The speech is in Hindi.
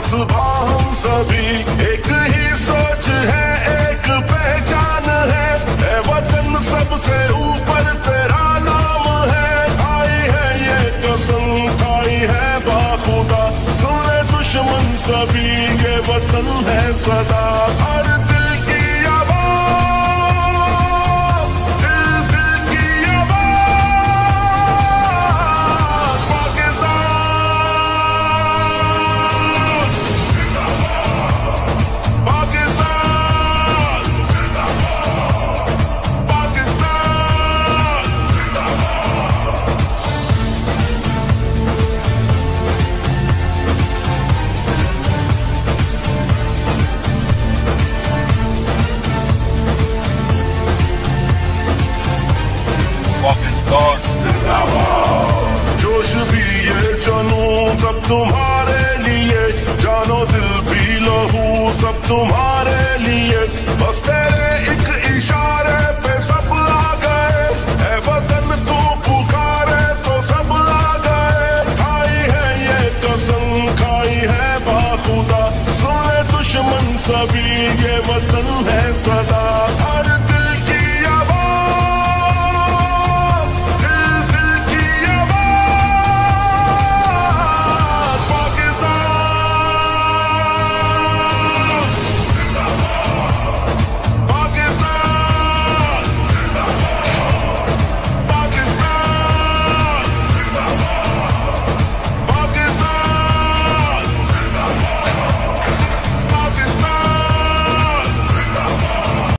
सुबह हम सभी एक ही सोच है, एक पहचान है, ए वतन सबसे ऊपर तेरा नाम है। खाई है ये कसम, खाई है बाखुदा, सुने दुश्मन सभी, ये वतन है सदा। हर दिल की आवाज़, दिल दिल की आवाज़, पाकिस्तान पाकिस्तान पाकिस्तान। जोश भी ये जुनून सब तुम्हारे लिए, जानो दिल भी लहू सब तुम्हारे लिए। बस तेरे एक इशारे पे सब आ गए, ए वतन तू पुकारे तो सब आ गए। खाई है ये कसम, खाई है बाखुदा, सुने दुश्मन सभी,